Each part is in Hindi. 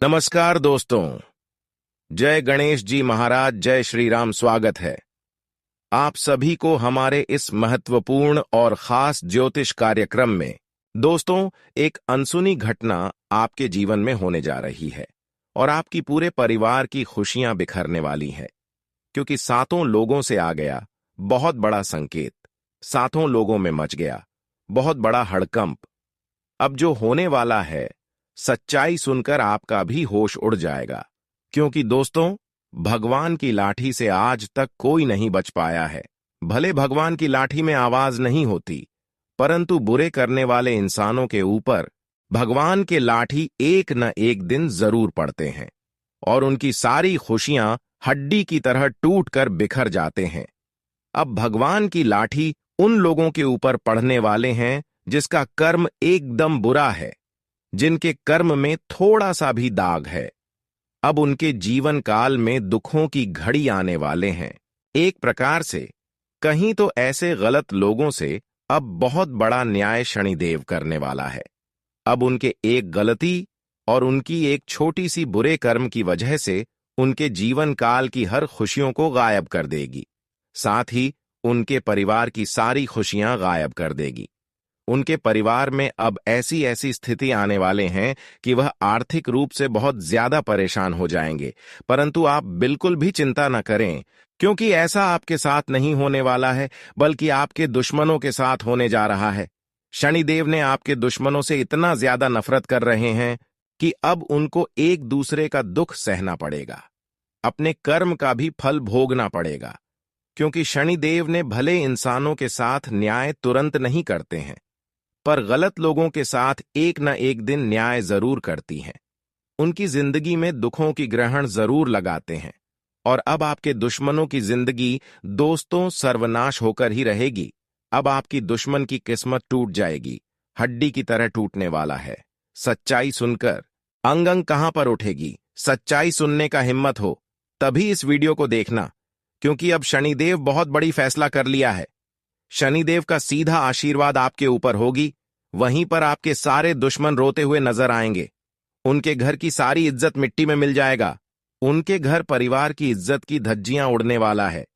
नमस्कार दोस्तों। जय गणेश जी महाराज, जय श्री राम। स्वागत है आप सभी को हमारे इस महत्वपूर्ण और खास ज्योतिष कार्यक्रम में। दोस्तों, एक अनसुनी घटना आपके जीवन में होने जा रही है और आपकी पूरे परिवार की खुशियां बिखरने वाली है, क्योंकि सातों लोगों से आ गया बहुत बड़ा संकेत। सातों लोगों में मच गया बहुत बड़ा हड़कंप। अब जो होने वाला है, सच्चाई सुनकर आपका भी होश उड़ जाएगा, क्योंकि दोस्तों, भगवान की लाठी से आज तक कोई नहीं बच पाया है। भले भगवान की लाठी में आवाज नहीं होती, परंतु बुरे करने वाले इंसानों के ऊपर भगवान के लाठी एक न एक दिन जरूर पड़ते हैं और उनकी सारी खुशियां हड्डी की तरह टूटकर बिखर जाते हैं। अब भगवान की लाठी उन लोगों के ऊपर पड़ने वाले हैं जिसका कर्म एकदम बुरा है, जिनके कर्म में थोड़ा सा भी दाग है। अब उनके जीवन काल में दुखों की घड़ी आने वाले हैं। एक प्रकार से कहीं तो ऐसे गलत लोगों से अब बहुत बड़ा न्याय शनिदेव करने वाला है। अब उनके एक गलती और उनकी एक छोटी सी बुरे कर्म की वजह से उनके जीवन काल की हर खुशियों को गायब कर देगी, साथ ही उनके परिवार की सारी खुशियां गायब कर देगी। उनके परिवार में अब ऐसी ऐसी स्थिति आने वाले हैं कि वह आर्थिक रूप से बहुत ज्यादा परेशान हो जाएंगे। परंतु आप बिल्कुल भी चिंता न करें, क्योंकि ऐसा आपके साथ नहीं होने वाला है, बल्कि आपके दुश्मनों के साथ होने जा रहा है। शनिदेव ने आपके दुश्मनों से इतना ज्यादा नफरत कर रहे हैं कि अब उनको एक दूसरे का दुख सहना पड़ेगा, अपने कर्म का भी फल भोगना पड़ेगा, क्योंकि शनिदेव ने भले इंसानों के साथ न्याय तुरंत नहीं करते हैं, पर गलत लोगों के साथ एक न एक दिन न्याय जरूर करती हैं। उनकी जिंदगी में दुखों की ग्रहण जरूर लगाते हैं और अब आपके दुश्मनों की जिंदगी दोस्तों सर्वनाश होकर ही रहेगी। अब आपकी दुश्मन की किस्मत टूट जाएगी, हड्डी की तरह टूटने वाला है। सच्चाई सुनकर अंग अंग कहां पर उठेगी। सच्चाई सुनने का हिम्मत हो तभी इस वीडियो को देखना, क्योंकि अब शनिदेव बहुत बड़ी फैसला कर लिया है। शनिदेव का सीधा आशीर्वाद आपके ऊपर होगी, वहीं पर आपके सारे दुश्मन रोते हुए नजर आएंगे। उनके घर की सारी इज्जत मिट्टी में मिल जाएगा। उनके घर परिवार की इज्जत की धज्जियां उड़ने वाला है।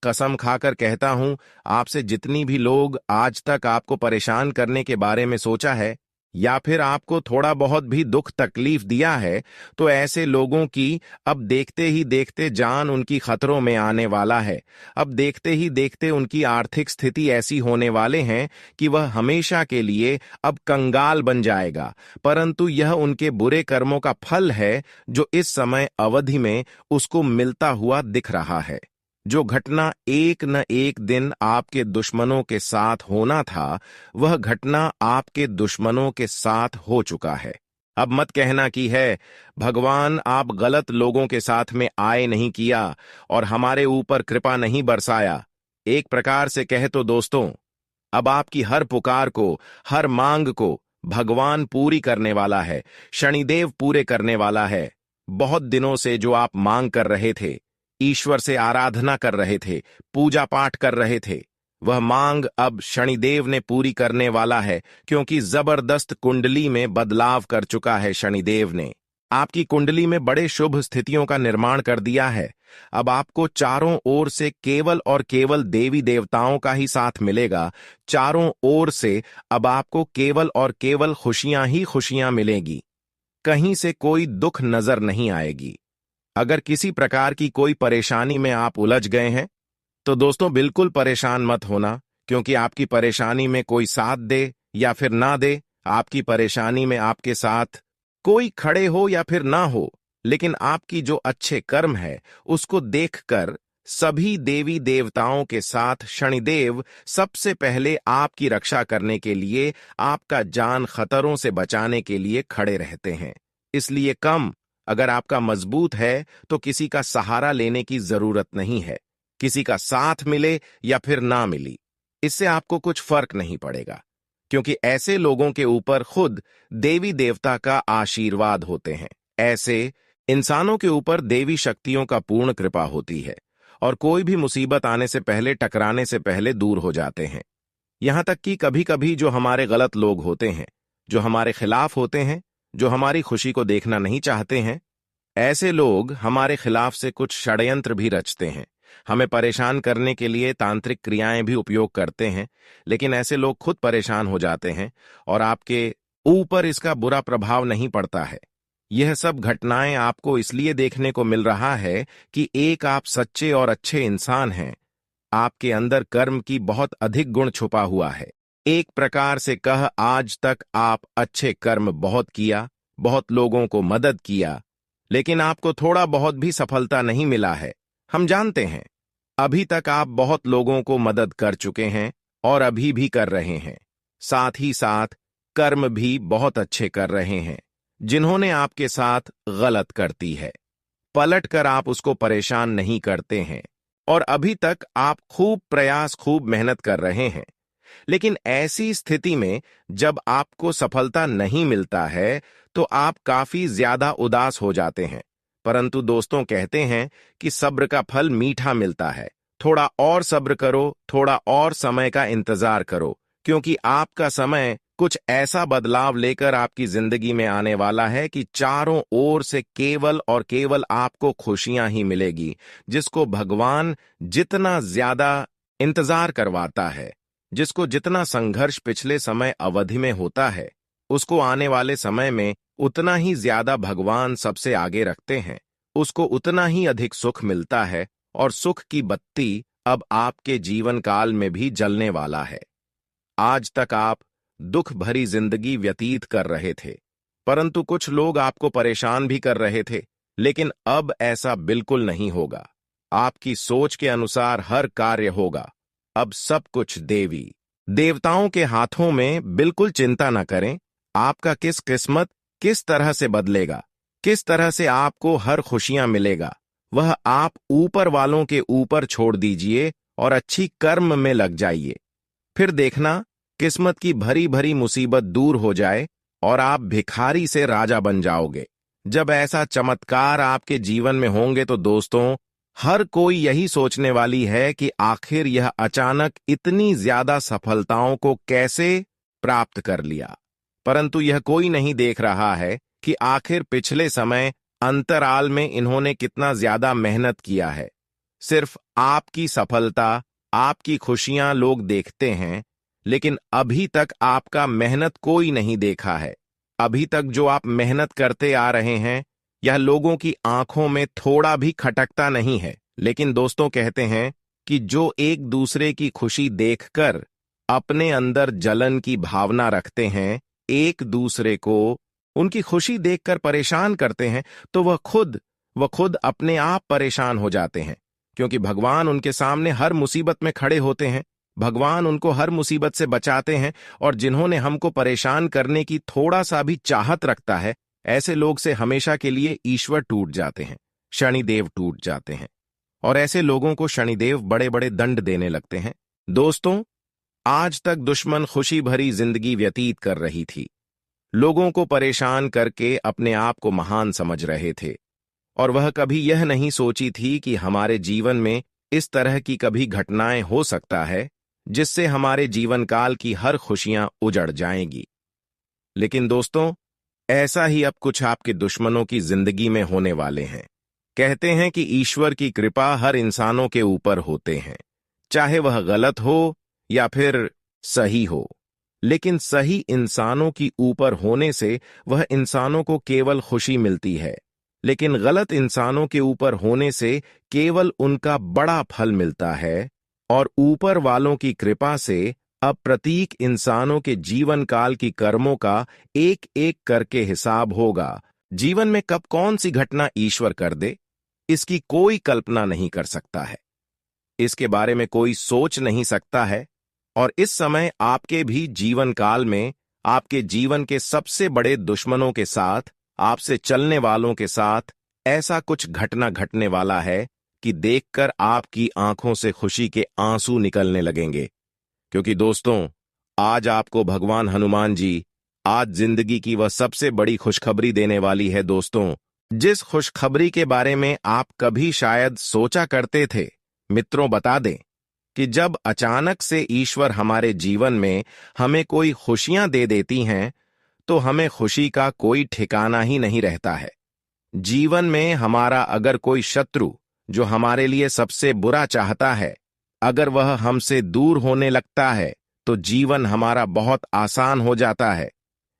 कसम खाकर कहता हूं, आपसे जितनी भी लोग आज तक आपको परेशान करने के बारे में सोचा है या फिर आपको थोड़ा बहुत भी दुख तकलीफ दिया है, तो ऐसे लोगों की अब देखते ही देखते जान उनकी खतरों में आने वाला है। अब देखते ही देखते उनकी आर्थिक स्थिति ऐसी होने वाले हैं कि वह हमेशा के लिए अब कंगाल बन जाएगा। परंतु यह उनके बुरे कर्मों का फल है, जो इस समय अवधि में उसको मिलता हुआ दिख रहा है। जो घटना एक न एक दिन आपके दुश्मनों के साथ होना था, वह घटना आपके दुश्मनों के साथ हो चुका है। अब मत कहना कि है भगवान आप गलत लोगों के साथ में आए नहीं किया और हमारे ऊपर कृपा नहीं बरसाया। एक प्रकार से कहे तो दोस्तों, अब आपकी हर पुकार को, हर मांग को भगवान पूरी करने वाला है। शनिदेव पूरे करने वाला है। बहुत दिनों से जो आप मांग कर रहे थे, ईश्वर से आराधना कर रहे थे, पूजा पाठ कर रहे थे, वह मांग अब शनिदेव ने पूरी करने वाला है, क्योंकि जबरदस्त कुंडली में बदलाव कर चुका है शनिदेव ने। आपकी कुंडली में बड़े शुभ स्थितियों का निर्माण कर दिया है। अब आपको चारों ओर से केवल और केवल देवी देवताओं का ही साथ मिलेगा। चारों ओर से अब आपको केवल और केवल खुशियां ही खुशियां मिलेगी। कहीं से कोई दुख नजर नहीं आएगी। अगर किसी प्रकार की कोई परेशानी में आप उलझ गए हैं, तो दोस्तों बिल्कुल परेशान मत होना, क्योंकि आपकी परेशानी में कोई साथ दे या फिर ना दे, आपकी परेशानी में आपके साथ कोई खड़े हो या फिर ना हो, लेकिन आपकी जो अच्छे कर्म है उसको देखकर सभी देवी देवताओं के साथ शनिदेव सबसे पहले आपकी रक्षा करने के लिए, आपका जान खतरों से बचाने के लिए खड़े रहते हैं। इसलिए अगर आपका मजबूत है तो किसी का सहारा लेने की जरूरत नहीं है। किसी का साथ मिले या फिर ना मिली, इससे आपको कुछ फर्क नहीं पड़ेगा, क्योंकि ऐसे लोगों के ऊपर खुद देवी देवता का आशीर्वाद होते हैं। ऐसे इंसानों के ऊपर देवी शक्तियों का पूर्ण कृपा होती है और कोई भी मुसीबत आने से पहले, टकराने से पहले दूर हो जाते हैं। यहां तक कि कभी कभी जो हमारे गलत लोग होते हैं, जो हमारे खिलाफ होते हैं, जो हमारी खुशी को देखना नहीं चाहते हैं। ऐसे लोग हमारे खिलाफ से कुछ षड्यंत्र भी रचते हैं, हमें परेशान करने के लिए तांत्रिक क्रियाएं भी उपयोग करते हैं, लेकिन ऐसे लोग खुद परेशान हो जाते हैं और आपके ऊपर इसका बुरा प्रभाव नहीं पड़ता है। यह सब घटनाएं आपको इसलिए देखने को मिल रहा है कि एक आप सच्चे और अच्छे इंसान हैं। आपके अंदर कर्म की बहुत अधिक गुण छुपा हुआ है। एक प्रकार से कह, आज तक आप अच्छे कर्म बहुत किया, बहुत लोगों को मदद किया, लेकिन आपको थोड़ा बहुत भी सफलता नहीं मिला है। हम जानते हैं, अभी तक आप बहुत लोगों को मदद कर चुके हैं और अभी भी कर रहे हैं। साथ ही साथ कर्म भी बहुत अच्छे कर रहे हैं। जिन्होंने आपके साथ गलत करती है, पलट कर आप उसको परेशान नहीं करते हैं और अभी तक आप खूब प्रयास, खूब मेहनत कर रहे हैं। लेकिन ऐसी स्थिति में जब आपको सफलता नहीं मिलता है तो आप काफी ज्यादा उदास हो जाते हैं। परंतु दोस्तों कहते हैं कि सब्र का फल मीठा मिलता है। थोड़ा और सब्र करो, थोड़ा और समय का इंतजार करो, क्योंकि आपका समय कुछ ऐसा बदलाव लेकर आपकी जिंदगी में आने वाला है कि चारों ओर से केवल और केवल आपको खुशियां ही मिलेगी, जिसको भगवान जितना ज्यादा इंतजार करवाता है, जिसको जितना संघर्ष पिछले समय अवधि में होता है, उसको आने वाले समय में उतना ही ज्यादा भगवान सबसे आगे रखते हैं। उसको उतना ही अधिक सुख मिलता है और सुख की बत्ती अब आपके जीवन काल में भी जलने वाला है। आज तक आप दुख भरी जिंदगी व्यतीत कर रहे थे, परंतु कुछ लोग आपको परेशान भी कर रहे थे, लेकिन अब ऐसा बिल्कुल नहीं होगा। आपकी सोच के अनुसार हर कार्य होगा। अब सब कुछ देवी देवताओं के हाथों में। बिल्कुल चिंता न करें, आपका किस्मत किस तरह से बदलेगा, किस तरह से आपको हर खुशियां मिलेगा, वह आप ऊपर वालों के ऊपर छोड़ दीजिए और अच्छी कर्म में लग जाइए। फिर देखना, किस्मत की भरी भरी मुसीबत दूर हो जाए और आप भिखारी से राजा बन जाओगे। जब ऐसा चमत्कार आपके जीवन में होंगे तो दोस्तों, हर कोई यही सोचने वाली है कि आखिर यह अचानक इतनी ज्यादा सफलताओं को कैसे प्राप्त कर लिया। परंतु यह कोई नहीं देख रहा है कि आखिर पिछले समय अंतराल में इन्होंने कितना ज्यादा मेहनत किया है। सिर्फ आपकी सफलता, आपकी खुशियां लोग देखते हैं, लेकिन अभी तक आपका मेहनत कोई नहीं देखा है। अभी तक जो आप मेहनत करते आ रहे हैं, यह लोगों की आंखों में थोड़ा भी खटकता नहीं है। लेकिन दोस्तों कहते हैं कि जो एक दूसरे की खुशी देखकर अपने अंदर जलन की भावना रखते हैं, एक दूसरे को उनकी खुशी देखकर परेशान करते हैं, तो वह खुद अपने आप परेशान हो जाते हैं, क्योंकि भगवान उनके सामने हर मुसीबत में खड़े होते हैं। भगवान उनको हर मुसीबत से बचाते हैं और जिन्होंने हमको परेशान करने की थोड़ा सा भी चाहत रखता है, ऐसे लोग से हमेशा के लिए ईश्वर टूट जाते हैं, शनिदेव टूट जाते हैं और ऐसे लोगों को शनिदेव बड़े बड़े दंड देने लगते हैं। दोस्तों, आज तक दुश्मन खुशी भरी जिंदगी व्यतीत कर रही थी, लोगों को परेशान करके अपने आप को महान समझ रहे थे और वह कभी यह नहीं सोची थी कि हमारे जीवन में इस तरह की कभी घटनाएं हो सकता है जिससे हमारे जीवन काल की हर खुशियां उजड़ जाएंगी। लेकिन दोस्तों, ऐसा ही अब कुछ आपके दुश्मनों की जिंदगी में होने वाले हैं। कहते हैं कि ईश्वर की कृपा हर इंसानों के ऊपर होते हैं, चाहे वह गलत हो या फिर सही हो। लेकिन सही इंसानों की ऊपर होने से वह इंसानों को केवल खुशी मिलती है, लेकिन गलत इंसानों के ऊपर होने से केवल उनका बड़ा फल मिलता है। और ऊपर वालों की कृपा से अब प्रत्येक इंसानों के जीवन काल की कर्मों का एक एक करके हिसाब होगा। जीवन में कब कौन सी घटना ईश्वर कर दे, इसकी कोई कल्पना नहीं कर सकता है, इसके बारे में कोई सोच नहीं सकता है। और इस समय आपके भी जीवन काल में आपके जीवन के सबसे बड़े दुश्मनों के साथ, आपसे चलने वालों के साथ ऐसा कुछ घटना घटने वाला है कि देखकर आपकी आंखों से खुशी के आंसू निकलने लगेंगे। क्योंकि दोस्तों, आज आपको भगवान हनुमान जी आज जिंदगी की वह सबसे बड़ी खुशखबरी देने वाली है। दोस्तों, जिस खुशखबरी के बारे में आप कभी शायद सोचा करते थे, मित्रों बता दें कि जब अचानक से ईश्वर हमारे जीवन में हमें कोई खुशियां दे देती हैं, तो हमें खुशी का कोई ठिकाना ही नहीं रहता है। जीवन में हमारा अगर कोई शत्रु जो हमारे लिए सबसे बुरा चाहता है, अगर वह हमसे दूर होने लगता है, तो जीवन हमारा बहुत आसान हो जाता है।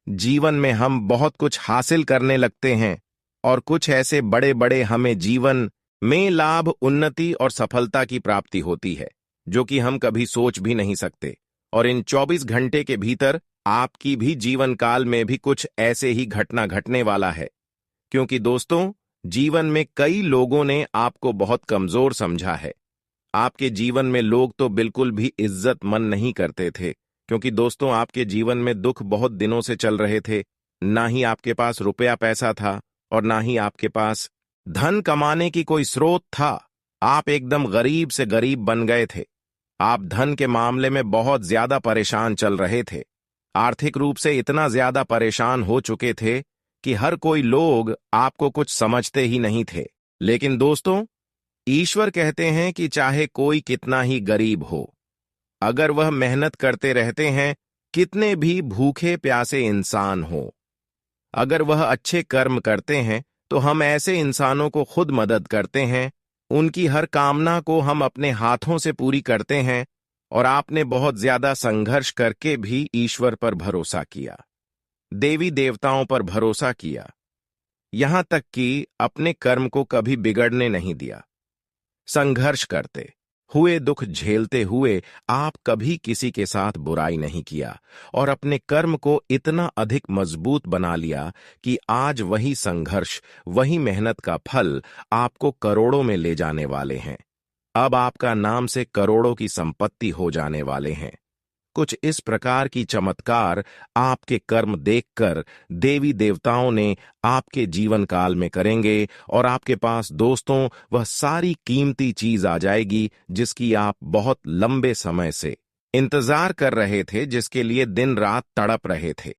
जीवन में हम बहुत कुछ हासिल करने लगते हैं और कुछ ऐसे बड़े बड़े हमें जीवन में लाभ, उन्नति और सफलता की प्राप्ति होती है जो कि हम कभी सोच भी नहीं सकते। और इन 24 घंटे के भीतर आपकी भी जीवन काल में भी कुछ ऐसे ही घटना घटने वाला है। क्योंकि दोस्तों, जीवन में कई लोगों ने आपको बहुत कमजोर समझा है। आपके जीवन में लोग तो बिल्कुल भी इज्जत मन नहीं करते थे, क्योंकि दोस्तों आपके जीवन में दुख बहुत दिनों से चल रहे थे। ना ही आपके पास रुपया पैसा था और ना ही आपके पास धन कमाने की कोई स्रोत था। आप एकदम गरीब से गरीब बन गए थे। आप धन के मामले में बहुत ज्यादा परेशान चल रहे थे। आर्थिक रूप से इतना ज्यादा परेशान हो चुके थे कि हर कोई लोग आपको कुछ समझते ही नहीं थे। लेकिन दोस्तों, ईश्वर कहते हैं कि चाहे कोई कितना ही गरीब हो, अगर वह मेहनत करते रहते हैं, कितने भी भूखे प्यासे इंसान हो, अगर वह अच्छे कर्म करते हैं, तो हम ऐसे इंसानों को खुद मदद करते हैं, उनकी हर कामना को हम अपने हाथों से पूरी करते हैं। और आपने बहुत ज्यादा संघर्ष करके भी ईश्वर पर भरोसा किया, देवी देवताओं पर भरोसा किया, यहां तक कि अपने कर्म को कभी बिगड़ने नहीं दिया। संघर्ष करते हुए, दुख झेलते हुए आप कभी किसी के साथ बुराई नहीं किया और अपने कर्म को इतना अधिक मजबूत बना लिया कि आज वही संघर्ष, वही मेहनत का फल आपको करोड़ों में ले जाने वाले हैं। अब आपका नाम से करोड़ों की संपत्ति हो जाने वाले हैं। कुछ इस प्रकार की चमत्कार आपके कर्म देखकर देवी देवताओं ने आपके जीवन काल में करेंगे और आपके पास दोस्तों वह सारी कीमती चीज आ जाएगी जिसकी आप बहुत लंबे समय से इंतजार कर रहे थे, जिसके लिए दिन रात तड़प रहे थे।